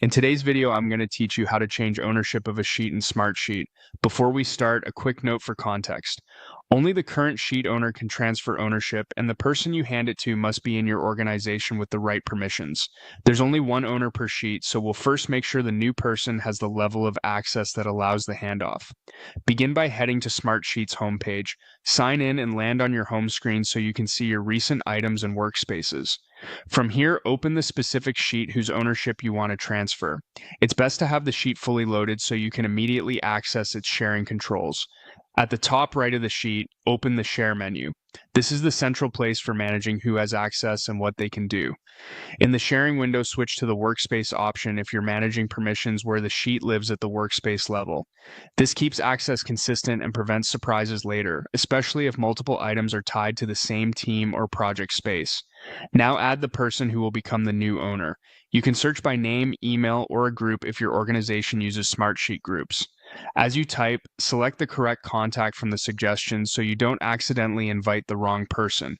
In today's video, I'm going to teach you how to change ownership of a sheet in Smartsheet. Before we start, a quick note for context. Only the current sheet owner can transfer ownership, and the person you hand it to must be in your organization with the right permissions. There's only one owner per sheet, so we'll first make sure the new person has the level of access that allows the handoff. Begin by heading to Smartsheet's homepage. Sign in and land on your home screen so you can see your recent items and workspaces. From here, open the specific sheet whose ownership you want to transfer. It's best to have the sheet fully loaded so you can immediately access its sharing controls. At the top right of the sheet, open the Share menu. This is the central place for managing who has access and what they can do. In the sharing window, switch to the workspace option if you're managing permissions where the sheet lives at the workspace level. This keeps access consistent and prevents surprises later, especially if multiple items are tied to the same team or project space. Now add the person who will become the new owner. You can search by name, email, or a group if your organization uses Smartsheet groups. As you type, select the correct contact from the suggestions so you don't accidentally invite the wrong person.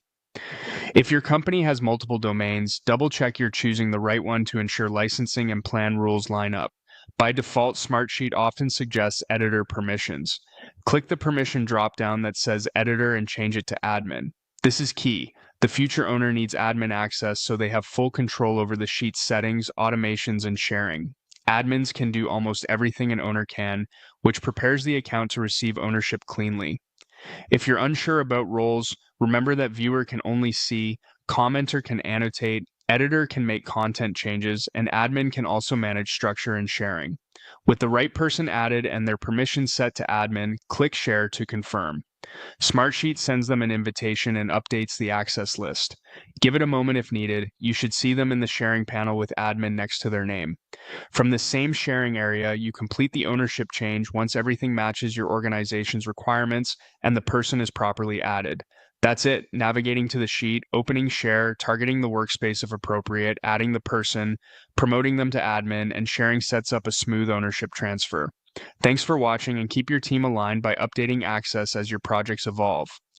If your company has multiple domains, double-check you're choosing the right one to ensure licensing and plan rules line up. By default, Smartsheet often suggests editor permissions. Click the permission drop-down that says editor and change it to admin. This is key. The future owner needs admin access so they have full control over the sheet's settings, automations, and sharing. Admins can do almost everything an owner can, which prepares the account to receive ownership cleanly. If you're unsure about roles, remember that viewer can only see, commenter can annotate, editor can make content changes, and admin can also manage structure and sharing. With the right person added and their permissions set to admin, click Share to confirm. Smartsheet sends them an invitation and updates the access list. Give it a moment if needed. You should see them in the sharing panel with admin next to their name. From the same sharing area, you complete the ownership change once everything matches your organization's requirements and the person is properly added. That's it. Navigating to the sheet, opening Share, targeting the workspace if appropriate, adding the person, promoting them to admin, and sharing sets up a smooth ownership transfer. Thanks for watching and keep your team aligned by updating access as your projects evolve.